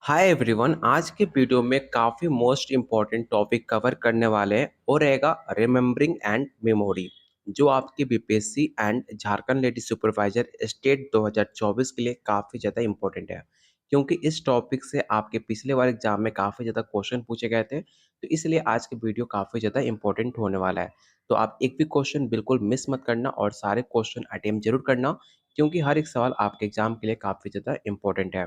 Hi everyone. आज के video में काफ़ी मोस्ट इम्पॉर्टेंट टॉपिक कवर करने वाले हैं और रहेगा रिमेम्बरिंग एंड मेमोरी, जो आपके BPSC and Jharkhand lady supervisor state 2024 के लिए काफ़ी ज़्यादा इम्पोर्टेंट है, क्योंकि इस टॉपिक से आपके पिछले वाले एग्जाम में काफ़ी ज़्यादा क्वेश्चन पूछे गए थे। तो इसलिए आज के वीडियो काफ़ी ज़्यादा इम्पोर्टेंट होने वाला है। तो आप एक भी क्वेश्चन बिल्कुल मिस मत करना और सारे क्वेश्चन अटेम्प्ट जरूर करना, क्योंकि हर एक सवाल आपके एग्जाम के लिए काफ़ी ज़्यादा इम्पोर्टेंट है।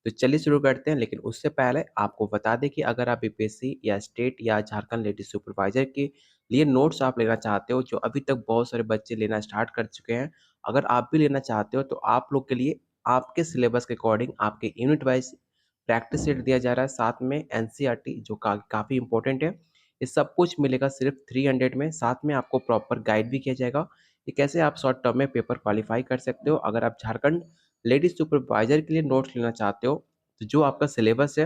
तो चलिए शुरू करते हैं, लेकिन उससे पहले आपको बता दें कि अगर आप बीपीएससी या स्टेट या झारखंड लेडी सुपरवाइजर के लिए नोट्स आप लेना चाहते हो, जो अभी तक बहुत सारे बच्चे लेना स्टार्ट कर चुके हैं, अगर आप भी लेना चाहते हो तो आप लोग के लिए आपके सिलेबस के अकॉर्डिंग आपके यूनिट वाइज प्रैक्टिस सेट दिया जा रहा है, साथ में एनसीईआरटी जो काफ़ी इंपॉर्टेंट है। ये सब कुछ मिलेगा सिर्फ 300 में, साथ में आपको प्रॉपर गाइड भी किया जाएगा कि कैसे आप शॉर्ट टर्म में पेपर क्वालिफाई कर सकते हो। अगर आप झारखंड लेडीज सुपरवाइजर के लिए नोट्स लेना चाहते हो, तो जो आपका सिलेबस है,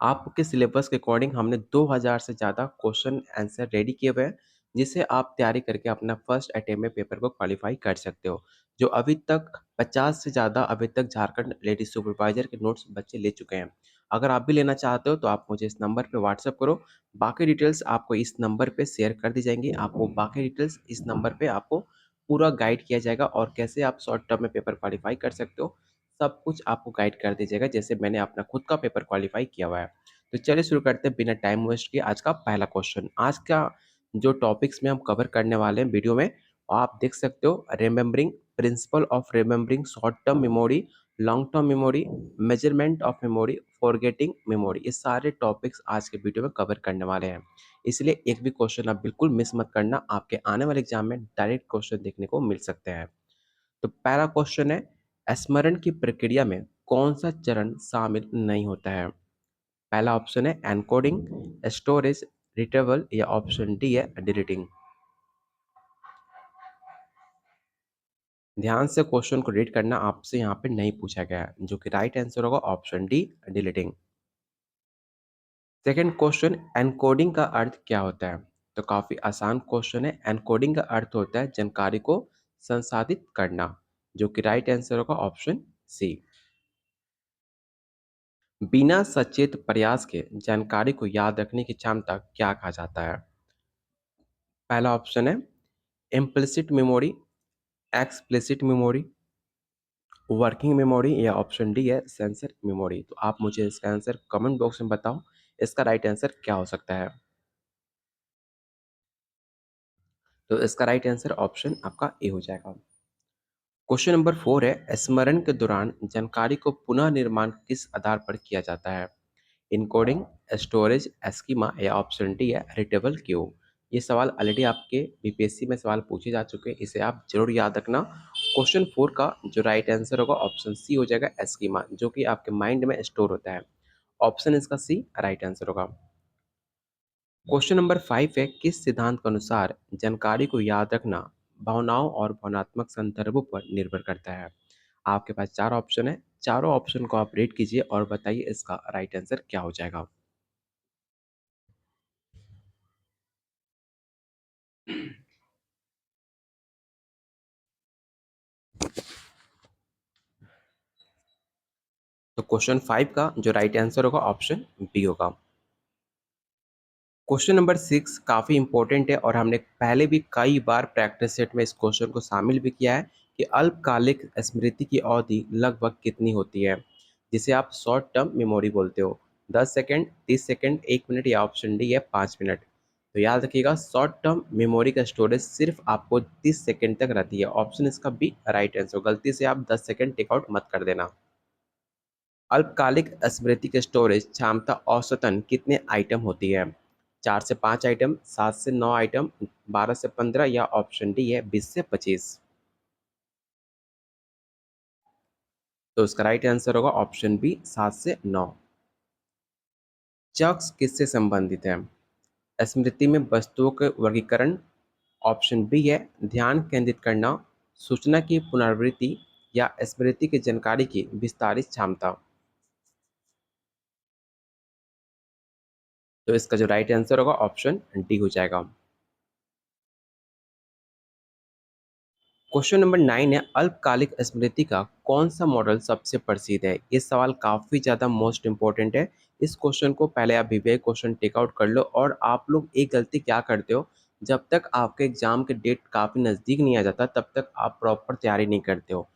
आपके सिलेबस के अकॉर्डिंग हमने 2000 से ज़्यादा क्वेश्चन आंसर रेडी किए हुए हैं, जिससे आप तैयारी करके अपना फर्स्ट अटेम्प्ट में पेपर को क्वालिफाई कर सकते हो। जो अभी तक 50 से ज़्यादा अभी तक झारखंड लेडीज सुपरवाइजर के नोट्स बच्चे ले चुके हैं। अगर आप भी लेना चाहते हो तो आप मुझे इस नंबर पे व्हाट्सअप करो। बाकी डिटेल्स आपको इस नंबर पे शेयर कर दी जाएंगी। आपको बाकी डिटेल्स इस नंबर पे आपको पूरा गाइड किया जाएगा, और कैसे आप शॉर्ट टर्म में पेपर क्वालिफाई कर सकते हो, सब कुछ आपको गाइड कर दीजिएगा, जैसे मैंने अपना खुद का पेपर क्वालिफाई किया हुआ है। तो चलिए शुरू करते हैं बिना टाइम वेस्ट किए। आज का पहला क्वेश्चन, आज का जो टॉपिक्स में हम कवर करने वाले हैं वीडियो में, आप देख सकते हो, remembering principle of remembering short term memory, long term memory, measurement of memory, forgetting memory, ये सारे टॉपिक्स आज के वीडियो में कवर करने वाले हैं। इसलिए एक भी क्वेश्चन आप बिल्कुल मिस मत करना, आपके आने वाले एग्जाम में डायरेक्ट क्वेश्चन देखने को मिल सकते हैं। तो पहला क्वेश्चन है, स्मरण की प्रक्रिया में कौन सा चरण शामिल नहीं होता है? पहला ऑप्शन है एनकोडिंग, स्टोरेज, रिट्रीवल, या ऑप्शन डी है डिलीटिंग। ध्यान से क्वेश्चन को रीड करना, आपसे यहाँ पे नहीं पूछा गया है, जो कि राइट आंसर होगा option D deleting. Second question, encoding का अर्थ क्या होता है? तो काफी आसान क्वेश्चन है। एनकोडिंग का अर्थ होता है जानकारी को संसाधित करना, जो कि राइट आंसर होगा ऑप्शन सी। बिना सचेत प्रयास के जानकारी को याद रखने की क्षमता क्या कहा जाता है? पहला ऑप्शन है implicit memory, explicit memory, working memory, या ऑप्शन डी है सेंसर मेमोरी। तो आप मुझे इसका आंसर कमेंट बॉक्स में बताओ, इसका राइट आंसर क्या हो सकता है? तो इसका राइट आंसर ऑप्शन आपका ए हो जाएगा। क्वेश्चन नंबर 4 है, स्मरण के दौरान जानकारी को पुनः निर्माण किस आधार पर किया जाता है? इनकोडिंग, स्टोरेज, एस्कीमा, या ऑप्शन डी है रिटेबल क्यू। ये सवाल ऑलरेडी आपके बीपीएससी में सवाल पूछे जा चुके हैं, इसे आप जरूर याद रखना। क्वेश्चन 4 का जो राइट आंसर होगा ऑप्शन सी हो जाएगा, एस्कीमा, जो कि आपके माइंड में स्टोर होता है। ऑप्शन इसका सी राइट आंसर होगा। क्वेश्चन नंबर 5 है, किस सिद्धांत के अनुसार जानकारी को याद रखना भावनाओं और भावनात्मक संदर्भों पर निर्भर करता है? आपके पास चार ऑप्शन है, चारों ऑप्शन को आप रीड कीजिए और बताइए इसका राइट आंसर क्या हो जाएगा। तो क्वेश्चन 5 का जो राइट आंसर होगा ऑप्शन बी होगा। क्वेश्चन नंबर 6 काफ़ी इंपॉर्टेंट है, और हमने पहले भी कई बार प्रैक्टिस सेट में इस क्वेश्चन को शामिल भी किया है कि अल्पकालिक स्मृति की अवधि लगभग कितनी होती है, जिसे आप शॉर्ट टर्म मेमोरी बोलते हो। 10 सेकेंड, 30 सेकेंड, 1 मिनट, या ऑप्शन डी है 5 मिनट। तो याद रखिएगा, शॉर्ट टर्म मेमोरी का स्टोरेज सिर्फ आपको 30 सेकेंड तक रहती है। ऑप्शन इसका बी राइट आंसर। गलती से आप 10 सेकेंड टेक आउट मत कर देना। अल्पकालिक स्मृति के स्टोरेज क्षमता औसतन कितने आइटम होती है? 4 से 5 आइटम, 7 से 9 आइटम, 12 से 15, या ऑप्शन डी है 20 से 25। तो उसका राइट आंसर होगा ऑप्शन बी 7 से 9। चक्स किससे संबंधित है? स्मृति में वस्तुओं के वर्गीकरण, ऑप्शन बी है ध्यान केंद्रित करना, सूचना की पुनरावृत्ति, या स्मृति की जानकारी की विस्तारित क्षमता। तो इसका जो राइट आंसर होगा ऑप्शन डी हो जाएगा। क्वेश्चन नंबर 9 है, अल्पकालिक स्मृति का कौन सा मॉडल सबसे प्रसिद्ध है? ये सवाल काफी ज्यादा मोस्ट इंपॉर्टेंट है। इस क्वेश्चन को पहले आप विवेक क्वेश्चन टेक आउट कर लो। और आप लोग एक गलती क्या करते हो, जब तक आपके एग्जाम के डेट काफी नजदीक नहीं आ जाता तब तक आप प्रॉपर तैयारी नहीं करते हो।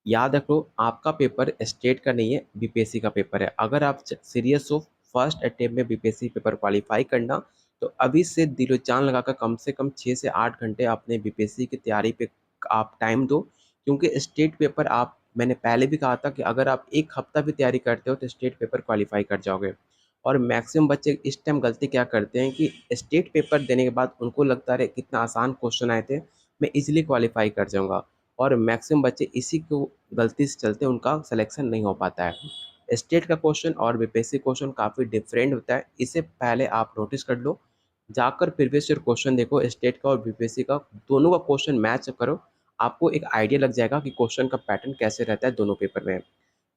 याद रखो, आपका पेपर स्टेट का नहीं है, बीपीएससी का पेपर है। अगर आप सीरियस हो फर्स्ट अटेम्प्ट में बीपीएससी पेपर क्वालिफाई करना, तो अभी से दिलो जान लगाकर कम से कम 6 से 8 घंटे अपने बीपीएससी की तैयारी पे आप टाइम दो। क्योंकि स्टेट पेपर आप, मैंने पहले भी कहा था कि अगर आप एक हफ्ता भी तैयारी करते हो तो स्टेट पेपर क्वालिफाई कर जाओगे। और मैक्सिमम बच्चे इस टाइम गलती क्या करते हैं कि स्टेट पेपर देने के बाद उनको लगता है कितना आसान क्वेश्चन आए थे, मैं इजीली क्वालिफाई कर जाऊंगा। और मैक्सिमम बच्चे इसी को गलती से चलते उनका सिलेक्शन नहीं हो पाता है। स्टेट का क्वेश्चन और बीपीएससी क्वेश्चन काफ़ी डिफरेंट होता है, इसे पहले आप नोटिस कर लो। जाकर प्रीवियस ईयर क्वेश्चन देखो, स्टेट का और बीपीएससी का, दोनों का क्वेश्चन मैच करो। आपको एक आइडिया लग जाएगा कि क्वेश्चन का पैटर्न कैसे रहता है दोनों पेपर में।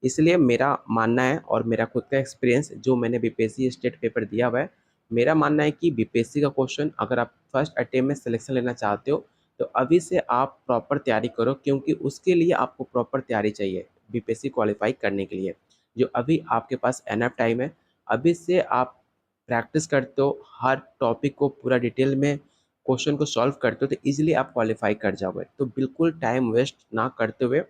इसलिए मेरा मानना है, और मेरा खुद का एक्सपीरियंस जो मैंने बीपीएससी स्टेट पेपर दिया हुआ है, मेरा मानना है कि बीपीएससी का क्वेश्चन अगर आप फर्स्ट अटेम्प्ट में सिलेक्शन लेना चाहते हो तो अभी से आप प्रॉपर तैयारी करो, क्योंकि उसके लिए आपको प्रॉपर तैयारी चाहिए बीपीएससी क्वालिफाई करने के लिए। जो अभी आपके पास एनफ टाइम है, अभी से आप प्रैक्टिस करते हो, हर टॉपिक को पूरा डिटेल में क्वेश्चन को सॉल्व करते हो, तो इजीली आप क्वालिफाई कर जाओगे। तो बिल्कुल टाइम वेस्ट ना करते हुए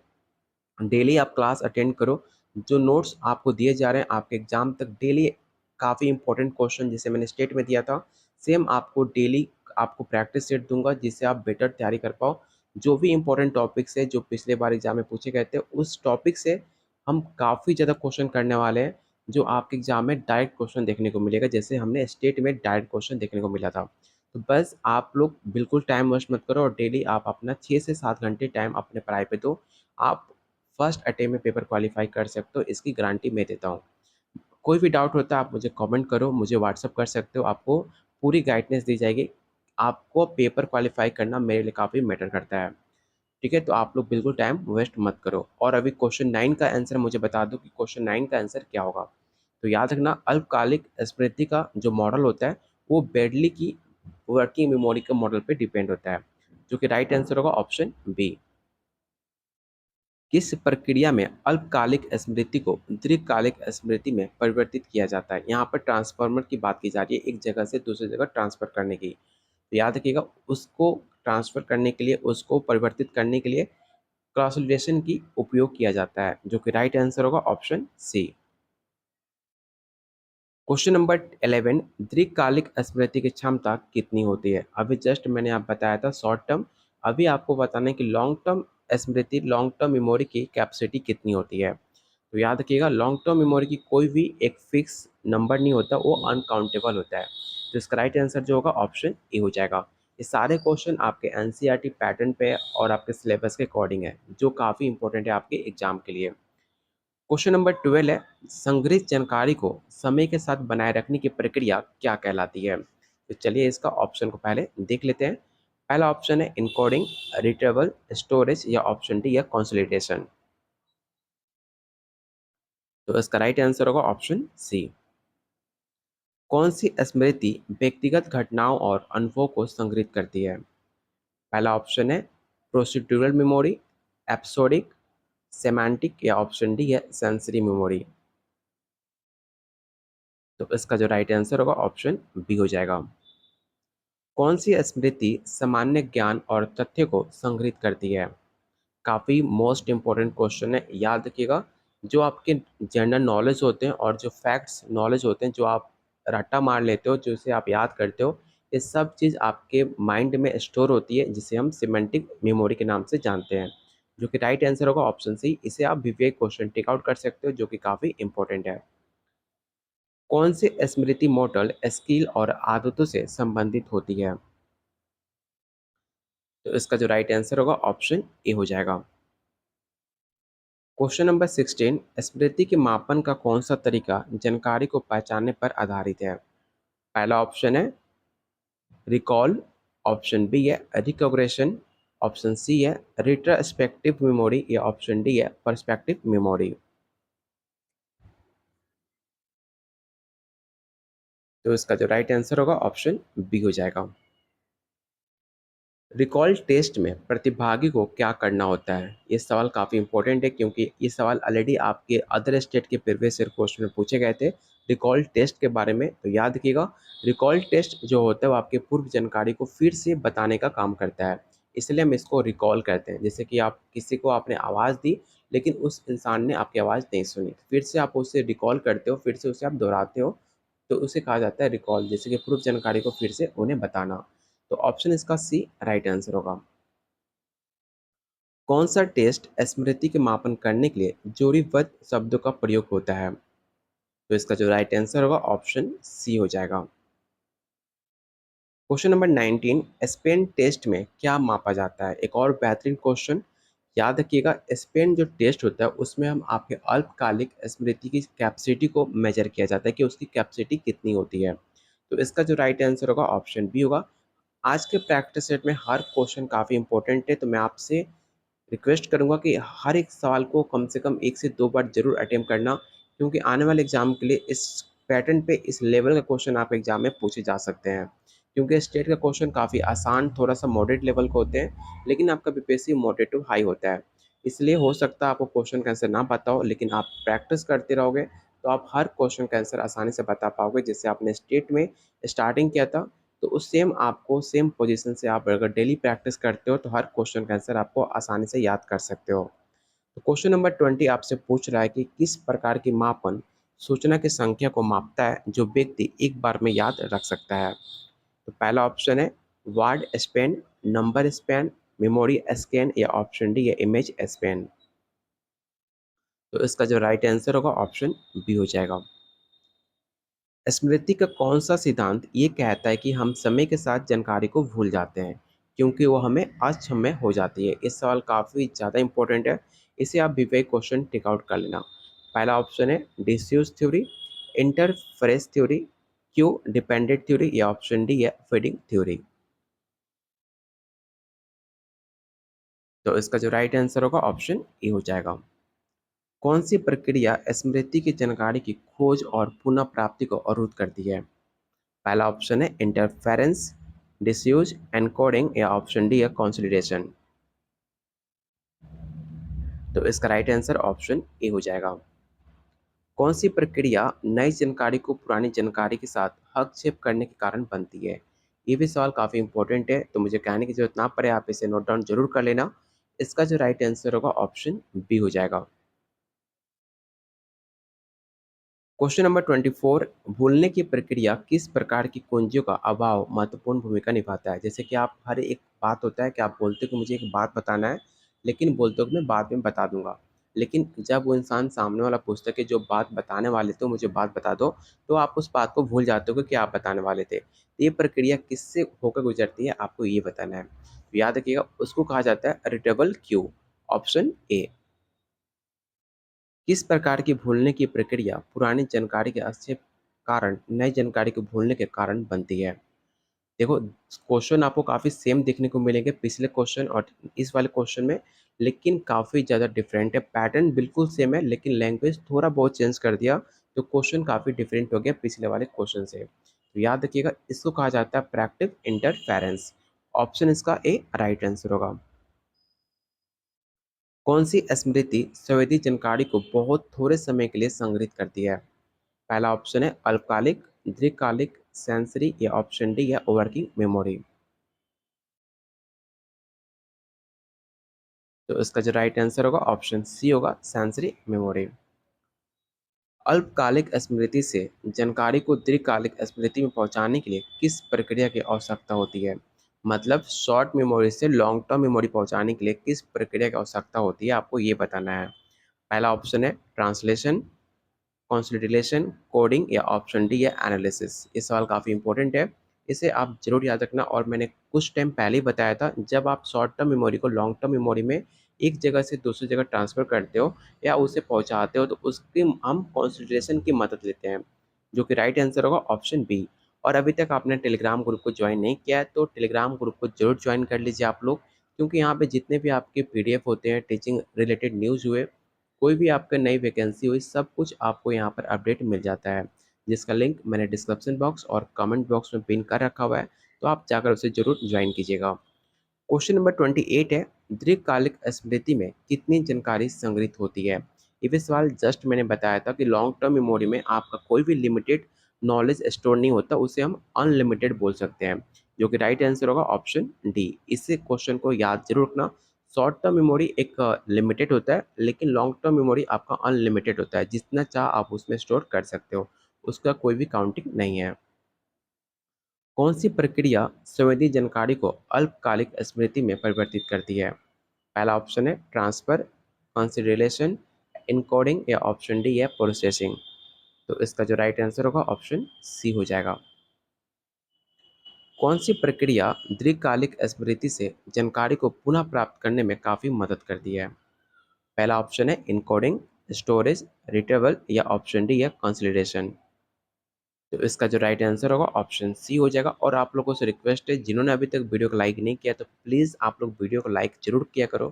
डेली आप क्लास अटेंड करो। जो नोट्स आपको दिए जा रहे हैं आपके एग्जाम तक, डेली काफ़ी इंपॉर्टेंट क्वेश्चन जैसे मैंने स्टेट में दिया था, सेम आपको डेली आपको प्रैक्टिस सेट दूंगा जिससे आप बेटर तैयारी कर पाओ। जो भी इंपॉर्टेंट टॉपिक्स है जो पिछले बार एग्जाम में पूछे गए थे, उस टॉपिक से हम काफ़ी ज़्यादा क्वेश्चन करने वाले हैं, जो आपके एग्जाम में डायरेक्ट क्वेश्चन देखने को मिलेगा, जैसे हमने स्टेट में डायरेक्ट क्वेश्चन देखने को मिला था। तो बस आप लोग बिल्कुल टाइम वेस्ट मत करो और डेली आप अपना 6 से 7 घंटे टाइम अपने पढ़ाई पे दो। आप फर्स्ट अटेम्प्ट में पेपर क्वालिफाई कर सकते हो, इसकी गारंटी मैं देता हूँ। कोई भी डाउट होता है आप मुझे कमेंट करो, मुझे व्हाट्सअप कर सकते हो, आपको पूरी गाइडेंस दी जाएगी। आपको पेपर क्वालिफाई करना मेरे लिए काफ़ी मैटर करता है। ठीक है, तो आप लोग बिल्कुल टाइम वेस्ट मत करो। और अभी क्वेश्चन 9 का आंसर मुझे बता दो कि क्वेश्चन 9 का आंसर क्या होगा। तो याद रखना, अल्पकालिक स्मृति का जो मॉडल होता है वो बेडली की वर्किंग मेमोरी के मॉडल पे डिपेंड होता है, जो कि राइट आंसर होगा ऑप्शन बी। किस प्रक्रिया में अल्पकालिक स्मृति को दीर्घकालिक स्मृति में परिवर्तित किया जाता है? यहाँ पर ट्रांसफार्मर की बात की जा रही है, एक जगह से दूसरी जगह ट्रांसफर करने की। तो याद रखिएगा, उसको ट्रांसफर करने के लिए, उसको परिवर्तित करने के लिए कंसोलिडेशन की उपयोग किया जाता है, जो कि राइट आंसर होगा ऑप्शन सी। क्वेश्चन नंबर 11, दीर्घकालिक स्मृति की क्षमता कितनी होती है? अभी जस्ट मैंने आप बताया था शॉर्ट टर्म, अभी आपको बताना है कि लॉन्ग टर्म स्मृति, लॉन्ग टर्म मेमोरी की कैपेसिटी कितनी होती है। तो याद रखिएगा, लॉन्ग टर्म मेमोरी की कोई भी एक फिक्स नंबर नहीं होता, वो अनकाउंटेबल होता है। तो इसका राइट आंसर जो होगा ऑप्शन ए हो जाएगा। ये सारे क्वेश्चन आपके एनसीईआरटी पैटर्न पे और आपके सिलेबस के अकॉर्डिंग है, जो काफ़ी इंपॉर्टेंट है आपके एग्जाम के लिए। क्वेश्चन नंबर 12 है, संग्रहित जानकारी को समय के साथ बनाए रखने की प्रक्रिया क्या कहलाती है? तो चलिए इसका ऑप्शन को पहले देख लेते हैं। पहला ऑप्शन है इनकोडिंग, रिट्रीवल, स्टोरेज, या ऑप्शन डी है कंसोलिडेशन। तो इसका राइट आंसर होगा ऑप्शन सी। कौन सी स्मृति व्यक्तिगत घटनाओं और अनुभवों को संग्रहित करती है? पहला ऑप्शन है प्रोसीड्यूरल मेमोरी, एपिसोडिक, सेमांटिक, या ऑप्शन डी है सेंसरी मेमोरी। तो इसका जो राइट आंसर होगा ऑप्शन बी हो जाएगा। कौन सी स्मृति सामान्य ज्ञान और तथ्य को संग्रहित करती है? काफ़ी मोस्ट इंपॉर्टेंट क्वेश्चन है, याद रखिएगा। जो आपके जनरल नॉलेज होते हैं और जो फैक्ट्स नॉलेज होते हैं, जो आप रट्टा मार लेते हो, जो इसे आप याद करते हो, ये सब चीज़ आपके माइंड में स्टोर होती है, जिसे हम सिमेंटिक मेमोरी के नाम से जानते हैं, जो कि राइट आंसर होगा ऑप्शन सी। इसे आप विवेक क्वेश्चन टिक आउट कर सकते हो, जो कि काफ़ी इंपॉर्टेंट है। कौन सी स्मृति मॉडल स्किल और आदतों से संबंधित होती है? तो इसका जो राइट आंसर होगा ऑप्शन ए हो जाएगा। क्वेश्चन नंबर 16, स्मृति के मापन का कौन सा तरीका जानकारी को पहचानने पर आधारित है? पहला ऑप्शन है रिकॉल, ऑप्शन बी है रिकॉग्निशन, ऑप्शन सी है रिट्रोस्पेक्टिव मेमोरी, या ऑप्शन डी है पर्सपेक्टिव मेमोरी। तो इसका जो राइट आंसर होगा ऑप्शन बी हो जाएगा। रिकॉल टेस्ट में प्रतिभागी को क्या करना होता है? ये सवाल काफ़ी इंपॉर्टेंट है क्योंकि ये सवाल ऑलरेडी आपके अदर स्टेट के प्रीवियस ईयर क्वेश्चन में पूछे गए थे रिकॉल टेस्ट के बारे में। तो याद रखिएगा, रिकॉल टेस्ट जो होता है वो आपके पूर्व जानकारी को फिर से बताने का काम करता है, इसलिए हम इसको रिकॉल कहते हैं। जैसे कि आप किसी को आपने आवाज़ दी लेकिन उस इंसान ने आपकी आवाज़ नहीं सुनी, फिर से आप उसे रिकॉल करते हो, फिर से उसे आप दोहराते हो, तो उसे कहा जाता है रिकॉल। जैसे कि पूर्व जानकारी को फिर से उन्हें बताना। तो ऑप्शन इसका सी राइट आंसर होगा। कौन सा टेस्ट स्मृति के मापन करने के लिए जोड़ीबद्ध शब्दों का प्रयोग होता है? तो इसका जो राइट आंसर होगा ऑप्शन सी हो जाएगा। क्वेश्चन नंबर 19, स्पेन टेस्ट में क्या मापा जाता है? एक और बेहतरीन क्वेश्चन। याद रखिएगा, स्पेन जो टेस्ट होता है उसमें हम आपके अल्पकालिक स्मृति की कैपेसिटी को मेजर किया जाता है कि उसकी कैपेसिटी कितनी होती है। तो इसका जो राइट आंसर होगा ऑप्शन बी होगा। आज के प्रैक्टिस सेट में हर क्वेश्चन काफ़ी इंपॉर्टेंट है, तो मैं आपसे रिक्वेस्ट करूँगा कि हर एक सवाल को कम से कम 1 से 2 बार ज़रूर अटेम्प्ट करना, क्योंकि आने वाले एग्ज़ाम के लिए इस पैटर्न पे इस लेवल का क्वेश्चन आप एग्ज़ाम में पूछे जा सकते हैं। क्योंकि स्टेट का क्वेश्चन काफ़ी आसान, थोड़ा-सा मॉडरेट लेवल के होते हैं, लेकिन आपका बीपीएससी मॉडरेट टू हाई होता है। इसलिए हो सकता है आपको क्वेश्चन का आंसर ना पता हो, लेकिन आप प्रैक्टिस करते रहोगे, तो आप हर क्वेश्चन का आंसर आसानी से बता पाओगे। जैसे आपने स्टेट में स्टार्टिंग किया था, तो उस सेम आपको सेम पोजीशन से आप अगर डेली प्रैक्टिस करते हो तो हर क्वेश्चन का आंसर आपको आसानी से याद कर सकते हो। तो क्वेश्चन नंबर 20 आपसे पूछ रहा है कि किस प्रकार की मापन सूचना की संख्या को मापता है जो व्यक्ति एक बार में याद रख सकता है? तो पहला ऑप्शन है word span, number span, memory scan, या ऑप्शन डी है इमेज स्पैन। तो इसका जो राइट आंसर होगा ऑप्शन बी हो जाएगा। स्मृति का कौन सा सिद्धांत ये कहता है कि हम समय के साथ जानकारी को भूल जाते हैं क्योंकि वो हमें अक्षम्य हो जाती है? इस सवाल काफ़ी ज़्यादा इंपॉर्टेंट है, इसे आप विवेक क्वेश्चन टिक आउट कर लेना। पहला ऑप्शन है disuse theory, interference theory, Q dependent theory, या ऑप्शन डी है फीडिंग थ्योरी। तो इसका जो राइट आंसर होगा ऑप्शन ए हो जाएगा। कौन सी प्रक्रिया स्मृति की जानकारी की खोज और पुनः प्राप्ति को अवरुद्ध करती है? पहला ऑप्शन है इंटरफेरेंस, डिसयूज, एनकोडिंग, या ऑप्शन डी है कंसोलिडेशन। तो इसका राइट आंसर ऑप्शन ए हो जाएगा। कौन सी प्रक्रिया नई जानकारी को पुरानी जानकारी के साथ हस्तक्षेप करने के कारण बनती है? ये भी सवाल काफ़ी इंपॉर्टेंट है, तो मुझे कहने की जरूरत ना पड़े, आप इसे नोट डाउन जरूर कर लेना। इसका जो राइट आंसर होगा ऑप्शन बी हो जाएगा। क्वेश्चन नंबर 24, भूलने की प्रक्रिया किस प्रकार की कुंजियों का अभाव महत्वपूर्ण भूमिका निभाता है? जैसे कि आप हर एक बात होता है कि आप बोलते हो कि मुझे एक बात बताना है, लेकिन बोलते हो कि मैं बाद में बता दूंगा, लेकिन जब वो इंसान सामने वाला पूछता है कि जो बात बताने वाले थे मुझे बात बता दो, तो आप उस बात को भूल जाते हो कि क्या आप बताने वाले थे। तो ये प्रक्रिया किससे होकर गुजरती है आपको ये बताना है। तो याद रखिएगा, उसको कहा जाता है रिटेबल क्यू। Option A. किस प्रकार की भूलने की प्रक्रिया पुरानी जानकारी के अच्छे कारण नई जानकारी को भूलने के कारण बनती है? देखो, क्वेश्चन आपको काफ़ी सेम देखने को मिलेंगे पिछले क्वेश्चन और इस वाले क्वेश्चन में, लेकिन काफ़ी ज़्यादा डिफरेंट है। पैटर्न बिल्कुल सेम है, लेकिन लैंग्वेज थोड़ा बहुत चेंज कर दिया, तो क्वेश्चन काफ़ी डिफरेंट हो गया पिछले वाले क्वेश्चन से। तो याद रखिएगा, इसको कहा जाता है प्रैक्टिव इंटरफेरेंस। ऑप्शन इसका ए राइट आंसर होगा। कौन सी स्मृति संवेदी जानकारी को बहुत थोड़े समय के लिए संग्रहित करती है? पहला ऑप्शन है अल्पकालिक, दीर्घकालिक, सेंसरी, या ऑप्शन डी है वर्किंग मेमोरी। तो इसका जो राइट आंसर होगा ऑप्शन सी होगा सेंसरी मेमोरी। अल्पकालिक स्मृति से जानकारी को दीर्घकालिक स्मृति में पहुंचाने के लिए किस प्रक्रिया की आवश्यकता होती है? मतलब शॉर्ट मेमोरी से लॉन्ग टर्म मेमोरी पहुंचाने के लिए किस प्रक्रिया की आवश्यकता होती है, आपको ये बताना है। पहला ऑप्शन है ट्रांसलेशन, कंसोलिडेशन, कोडिंग, या ऑप्शन डी है एनालिसिस। ये सवाल काफ़ी इंपॉर्टेंट है, इसे आप जरूर याद रखना। और मैंने कुछ टाइम पहले ही बताया था, जब आप शॉर्ट टर्म मेमोरी को लॉन्ग टर्म मेमोरी में एक जगह से दूसरी जगह ट्रांसफ़र करते हो या उसे पहुंचाते हो, तो उसकी हम कंसोलिडेशन की मदद लेते हैं, जो कि राइट आंसर होगा ऑप्शन बी। और अभी तक आपने टेलीग्राम ग्रुप को ज्वाइन नहीं किया है, तो टेलीग्राम ग्रुप को जरूर ज्वाइन कर लीजिए आप लोग, क्योंकि यहाँ पे जितने भी आपके पीडीएफ होते हैं, टीचिंग रिलेटेड न्यूज़ हुए, कोई भी आपका नई वैकेंसी हुई, सब कुछ आपको यहाँ पर अपडेट मिल जाता है, जिसका लिंक मैंने डिस्क्रिप्शन बॉक्स और कमेंट बॉक्स में पिन कर रखा हुआ है, तो आप जाकर उसे ज़रूर ज्वाइन कीजिएगा। क्वेश्चन नंबर 28 है, दीर्घकालिक स्मृति में कितनी जानकारी संग्रहित होती है। ये भी सवाल जस्ट मैंने बताया था कि लॉन्ग टर्म मेमोरी में आपका कोई भी लिमिटेड नॉलेज स्टोर नहीं होता, उसे हम अनलिमिटेड बोल सकते हैं, जो कि राइट आंसर होगा ऑप्शन डी। इस क्वेश्चन को याद जरूर रखना। शॉर्ट टर्म मेमोरी एक लिमिटेड होता है, लेकिन लॉन्ग टर्म मेमोरी आपका अनलिमिटेड होता है, जितना चाह आप उसमें स्टोर कर सकते हो, उसका कोई भी काउंटिंग नहीं है। कौन सी प्रक्रिया संवेदी जानकारी को अल्पकालिक स्मृति में परिवर्तित करती है। पहला ऑप्शन है ट्रांसफर, कंसिडरेशन, इनकोडिंग या ऑप्शन डी है प्रोसेसिंग। तो इसका जो राइट आंसर होगा ऑप्शन सी हो जाएगा। कौन सी प्रक्रिया दीर्घकालिक स्मृति से जानकारी को पुनः प्राप्त करने में काफ़ी मदद करती है। पहला ऑप्शन है इनकोडिंग, स्टोरेज, रिट्रीवल या ऑप्शन डी है कंसिडरेशन। तो इसका जो राइट आंसर होगा ऑप्शन सी हो जाएगा। और आप लोगों से रिक्वेस्ट है, जिन्होंने अभी तक वीडियो को लाइक नहीं किया तो प्लीज़ आप लोग वीडियो को लाइक जरूर किया करो,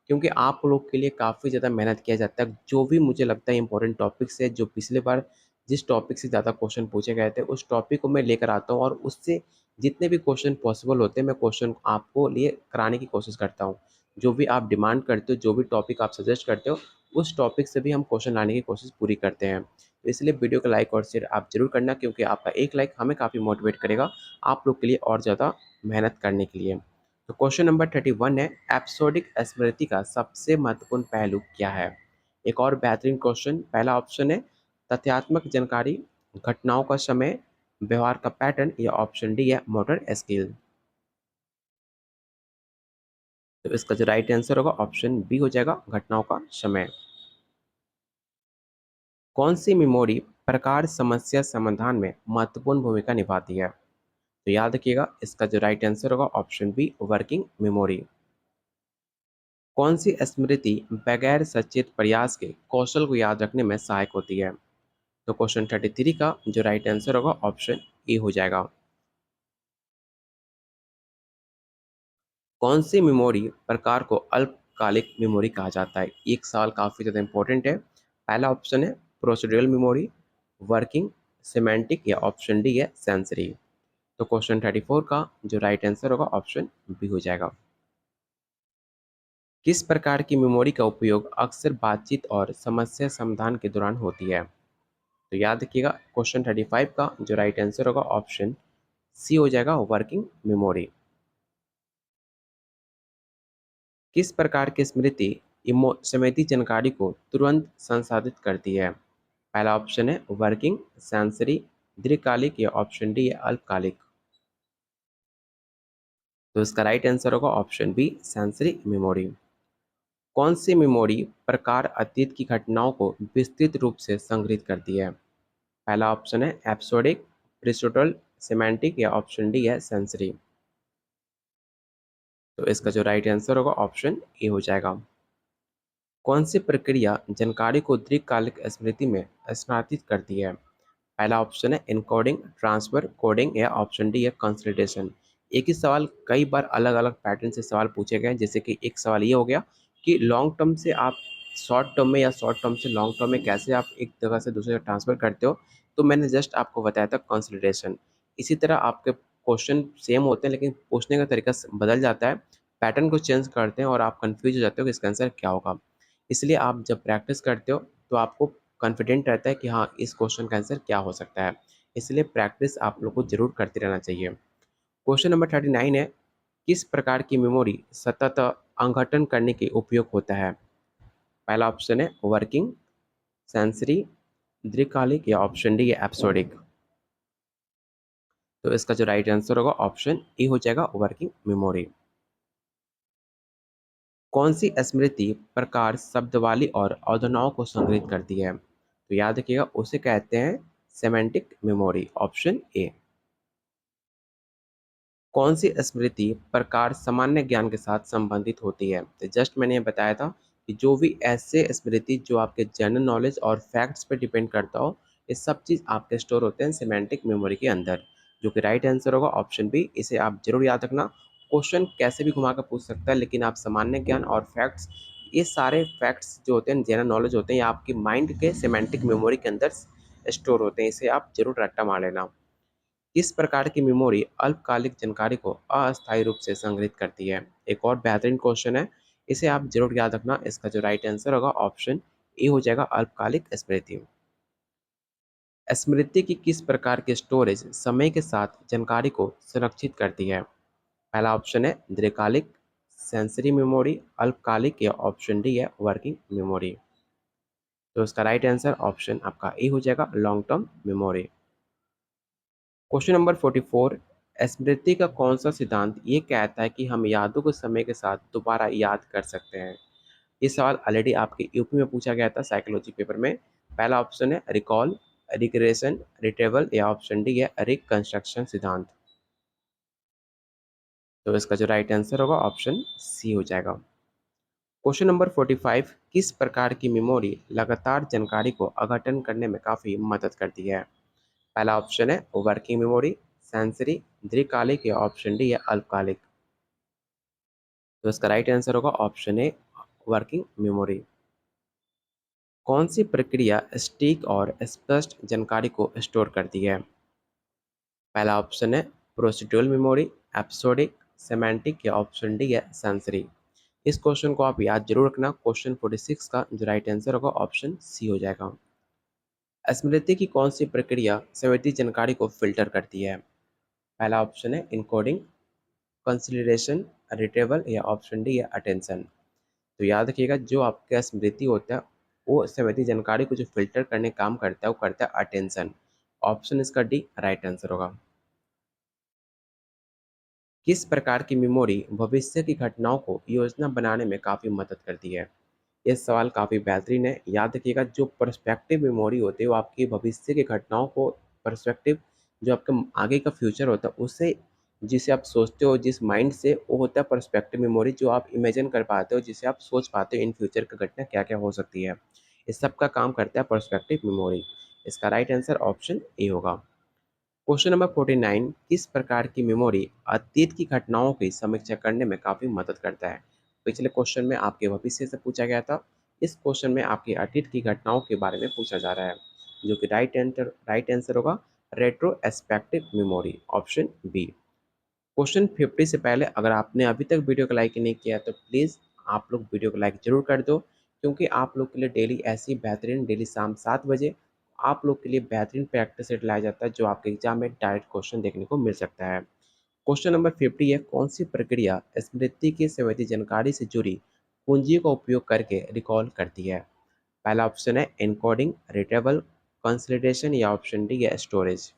क्योंकि आप लोग के लिए काफ़ी ज़्यादा मेहनत किया जाता है। जो भी मुझे लगता है इंपॉर्टेंट टॉपिक्स है, जो पिछले बार जिस टॉपिक से ज़्यादा क्वेश्चन पूछे गए थे, उस टॉपिक को मैं लेकर आता हूँ और उससे जितने भी क्वेश्चन पॉसिबल होते हैं मैं क्वेश्चन आपको लिए कराने की कोशिश करता हूँ। जो भी आप डिमांड करते हो, जो भी टॉपिक आप सजेस्ट करते हो, उस टॉपिक से भी हम क्वेश्चन लाने की कोशिश पूरी करते हैं। तो इसलिए वीडियो को लाइक और शेयर आप ज़रूर करना, क्योंकि आपका एक लाइक हमें काफ़ी मोटिवेट करेगा आप लोग के लिए और ज़्यादा मेहनत करने के लिए। तो क्वेश्चन नंबर 31 है, एपिसोडिक स्मृति का सबसे महत्वपूर्ण पहलू क्या है। एक और बेहतरीन क्वेश्चन। पहला ऑप्शन है तथ्यात्मक जानकारी, घटनाओं का समय, व्यवहार का पैटर्न या ऑप्शन डी है मोटर स्किल। तो इसका जो राइट आंसर होगा ऑप्शन बी हो जाएगा, घटनाओं का समय। कौन सी मेमोरी प्रकार समस्या समाधान में महत्वपूर्ण भूमिका निभाती है। तो याद रखिएगा, इसका जो राइट आंसर होगा ऑप्शन बी वर्किंग मेमोरी। कौन सी स्मृति बगैर सचेत प्रयास के कौशल को याद रखने में सहायक होती है। तो क्वेश्चन 33 का जो राइट आंसर होगा ऑप्शन ए हो जाएगा। कौन सी मेमोरी प्रकार को अल्पकालिक मेमोरी कहा जाता है। एक सवाल काफ़ी ज़्यादा इंपॉर्टेंट है। पहला ऑप्शन है प्रोसीड्यूरल मेमोरी, वर्किंग, सिमेंटिक या ऑप्शन डी है सेंसरी। तो क्वेश्चन 34 का जो राइट आंसर होगा ऑप्शन बी हो जाएगा। किस प्रकार की मेमोरी का उपयोग अक्सर बातचीत और समस्या समाधान के दौरान होती है। तो याद रखिएगा, क्वेश्चन 35 का जो राइट आंसर होगा ऑप्शन सी हो जाएगा वर्किंग मेमोरी। किस प्रकार की स्मृति स्मृति जानकारी को तुरंत संसाधित करती है। पहला ऑप्शन है वर्किंग, सेंसरी, दीर्घकालिक या ऑप्शन डी है अल्पकालिक। तो इसका राइट आंसर होगा ऑप्शन बी सेंसरी मेमोरी। कौन सी मेमोरी प्रकार अतीत की घटनाओं को विस्तृत रूप से संग्रहित करती है। पहला ऑप्शन है एपिसोडिक, प्रिस्टोटल, सिमेंटिक या ऑप्शन डी है सेंसरी। तो इसका जो राइट आंसर होगा ऑप्शन ए हो जाएगा। कौन सी प्रक्रिया जानकारी को दीर्घकालिक स्मृति में स्थानांतरित करती है। पहला ऑप्शन है इनकोडिंग, ट्रांसफर, कोडिंग या ऑप्शन डी है कंसोलिडेशन। एक ही सवाल कई बार अलग अलग पैटर्न से सवाल पूछे गए हैं। जैसे कि एक सवाल ये हो गया कि लॉन्ग टर्म से आप शॉर्ट टर्म में या शॉर्ट टर्म से लॉन्ग टर्म में कैसे आप एक जगह से दूसरे जगह ट्रांसफर करते हो। तो मैंने जस्ट आपको बताया था कंसोलिडेशन। इसी तरह आपके क्वेश्चन सेम होते हैं, लेकिन पूछने का तरीका बदल जाता है, पैटर्न को चेंज करते हैं और आप कंफ्यूज हो जाते हो कि इसका आंसर क्या होगा। इसलिए आप जब प्रैक्टिस करते हो तो आपको कॉन्फिडेंट रहता है कि हाँ इस क्वेश्चन का आंसर क्या हो सकता है। इसलिए प्रैक्टिस आप लोग को जरूर करते रहना चाहिए। क्वेश्चन नंबर 39 है, किस प्रकार की मेमोरी सतत अंगठन करने के उपयोग होता है। पहला ऑप्शन है वर्किंग, सेंसरी, दीर्घकालिक या ऑप्शन डी एपिसोडिक। तो इसका जो राइट आंसर होगा ऑप्शन ए हो जाएगा वर्किंग मेमोरी। कौन सी स्मृति प्रकार शब्दावली और अवधारणाओं को संग्रहित करती है। तो याद रखिएगा, उसे कहते हैं सेमेंटिक मेमोरी, ऑप्शन ए। कौन सी स्मृति प्रकार सामान्य ज्ञान के साथ संबंधित होती है। तो जस्ट मैंने ये बताया था कि जो भी ऐसे स्मृति जो आपके जनरल नॉलेज और फैक्ट्स पे डिपेंड करता हो, ये सब चीज़ आपके स्टोर होते हैं सेमेंटिक मेमोरी के अंदर, जो कि राइट आंसर होगा ऑप्शन बी। इसे आप जरूर याद रखना। क्वेश्चन कैसे भी घुमा कर पूछ सकता है, लेकिन आप सामान्य ज्ञान और फैक्ट्स, ये सारे फैक्ट्स जो होते हैं जनरल नॉलेज होते हैं, ये आपकी माइंड के सेमेंटिक मेमोरी के अंदर स्टोर होते हैं। इसे आप जरूर रट्टा मार लेना। किस प्रकार की मेमोरी अल्पकालिक जानकारी को अस्थायी रूप से संग्रहित करती है? एक और बेहतरीन क्वेश्चन है, इसे आप जरूर याद रखना। इसका जो राइट आंसर होगा ऑप्शन ए हो जाएगा, अल्पकालिक स्मृति। स्मृति की किस प्रकार की स्टोरेज समय के साथ जानकारी को संरक्षित करती है? पहला ऑप्शन है दीर्घकालिक सेंसरी मेमोरी, अल्पकालिक, या ऑप्शन डी है वर्किंग मेमोरी। तो इसका राइट आंसर ऑप्शन आपका ए हो जाएगा, long term memory. Question number 44, स्मृति का कौन सा सिद्धांत ये कहता है कि हम यादों को समय के साथ दोबारा याद कर सकते हैं? ये सवाल ऑलरेडी आपके यूपी में पूछा गया था साइकोलॉजी पेपर में। पहला ऑप्शन है रिकॉल, रिग्रेशन, रिट्रेवल, या ऑप्शन डी है रिकंस्ट्रक्शन सिद्धांत। तो इसका जो राइट आंसर होगा ऑप्शन सी हो जाएगा। क्वेश्चन नंबर 45, किस प्रकार की मेमोरी लगातार जानकारी को अघटन करने में काफ़ी मदद करती है? पहला ऑप्शन है वर्किंग मेमोरी, सेंसरी, दीर्घकालिक, या ऑप्शन डी है अल्पकालिक। तो इसका राइट आंसर होगा ऑप्शन ए, वर्किंग मेमोरी। कौन सी प्रक्रिया सटीक और स्पष्ट जानकारी को स्टोर करती है? पहला ऑप्शन है प्रोसीड्यूरल मेमोरी, एपिसोडिक, सेमेंटिक, या ऑप्शन डी है सेंसरी। इस क्वेश्चन को आप याद जरूर रखना। क्वेश्चन 46 का जो राइट आंसर होगा ऑप्शन सी हो जाएगा। स्मृति की कौन सी प्रक्रिया संवेदी जानकारी को फिल्टर करती है? पहला ऑप्शन है इनकोडिंग, कंसिडरेशन, रिट्रीवल, या ऑप्शन डी है अटेंशन। तो याद रखिएगा, जो आपका स्मृति होता है वो संवेदी जानकारी को जो फिल्टर करने का काम करता है वो करता है अटेंशन। ऑप्शन इसका डी राइट आंसर होगा। किस प्रकार की मेमोरी भविष्य की घटनाओं को योजना बनाने में काफ़ी मदद करती है? ये सवाल काफ़ी बेहतरीन है। याद रखिएगा, जो पर्सपेक्टिव मेमोरी होती है वो आपकी भविष्य की घटनाओं को पर्सपेक्टिव, जो आपका आगे का फ्यूचर होता है उससे, जिसे आप सोचते हो जिस माइंड से, वो होता है पर्सपेक्टिव मेमोरी, जो आप इमेजिन कर पाते हो, जिसे आप सोच पाते हो इन फ्यूचर की घटना क्या क्या हो सकती है। इस सब का काम करता है पर्सपेक्टिव मेमोरी। इसका राइट आंसर ऑप्शन ए होगा। क्वेश्चन नंबर 49, किस प्रकार की मेमोरी अतीत की घटनाओं की समीक्षा करने में काफ़ी मदद करता है? पिछले क्वेश्चन में आपके भविष्य से पूछा गया था, इस क्वेश्चन में आपके अतीत की घटनाओं के बारे में पूछा जा रहा है, जो कि राइट आंसर होगा retrospective memory, option B. Question 50 से पहले अगर आपने अभी तक वीडियो को लाइक नहीं किया तो प्लीज़ आप लोग वीडियो को लाइक ज़रूर कर दो, क्योंकि आप लोग के लिए डेली ऐसी बेहतरीन, डेली शाम 7 बजे आप लोग के लिए बेहतरीन प्रैक्टिस सेट लाया जाता है, जो आपके एग्जाम में डायरेक्ट क्वेश्चन देखने को मिल सकता है। क्वेश्चन नंबर 50 है, कौन सी प्रक्रिया स्मृति की संवेदी जानकारी से जुड़ी कुंजी का उपयोग करके रिकॉल करती है? पहला ऑप्शन है एनकोडिंग, रिट्रीवल, कंसोलिडेशन, या ऑप्शन डी है स्टोरेज।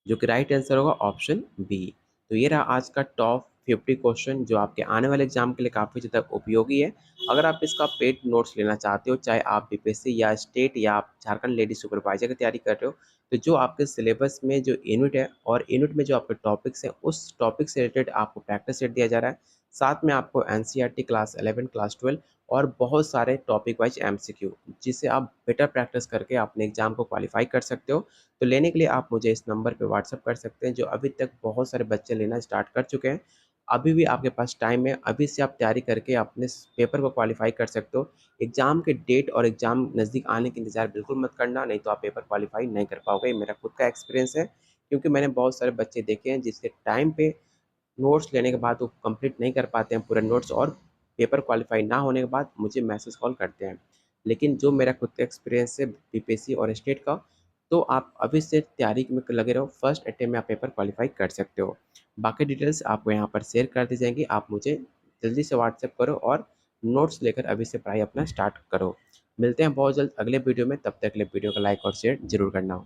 जो कि राइट आंसर होगा ऑप्शन बी। तो ये रहा आज का टॉप 50 क्वेश्चन, जो आपके आने वाले एग्जाम के लिए काफ़ी ज़्यादा उपयोगी है। अगर आप इसका पेड नोट्स लेना चाहते हो, चाहे आप बीपीएससी या स्टेट या आप झारखंड लेडी सुपरवाइजर की तैयारी कर रहे हो, तो जो आपके सिलेबस में जो यूनिट है और यूनिट में जो आपके टॉपिक्स हैं, उस टॉपिक से रिलेटेड आपको प्रैक्टिस सेट दिया जा रहा है। साथ में आपको एनसीईआरटी क्लास 11, क्लास 12 और बहुत सारे टॉपिक वाइज एमसीक्यू, जिससे आप बेटर प्रैक्टिस करके अपने एग्जाम को क्वालिफाई कर सकते हो। तो लेने के लिए आप मुझे इस नंबर पे व्हाट्सअप कर सकते हैं, जो अभी तक बहुत सारे बच्चे लेना स्टार्ट कर चुके हैं। अभी भी आपके पास टाइम है, अभी से आप तैयारी करके अपने पेपर को क्वालिफाई कर सकते हो। एग्ज़ाम के डेट और एग्ज़ाम नज़दीक आने का इंतज़ार बिल्कुल मत करना, नहीं तो आप पेपर क्वालिफाई नहीं कर पाओगे। ये मेरा खुद का एक्सपीरियंस है, क्योंकि मैंने बहुत सारे बच्चे देखे हैं जिसके टाइम पे नोट्स लेने के बाद वो कंप्लीट नहीं कर पाते हैं पूरे नोट्स, और पेपर क्वालिफाई ना होने के बाद मुझे मैसेज कॉल करते हैं। लेकिन जो मेरा खुद का एक्सपीरियंस है बीपीएससी और स्टेट का, तो आप अभी से तैयारी में लगे रहो, फर्स्ट अटेम्प्ट में आप पेपर क्वालिफाई कर सकते हो। बाकी डिटेल्स आपको यहाँ पर शेयर कर दी जाएंगी, आप मुझे जल्दी से व्हाट्सएप करो और नोट्स लेकर अभी से पढ़ाई अपना स्टार्ट करो। मिलते हैं बहुत जल्द अगले वीडियो में, तब तक के लिए वीडियो को लाइक और शेयर जरूर करना।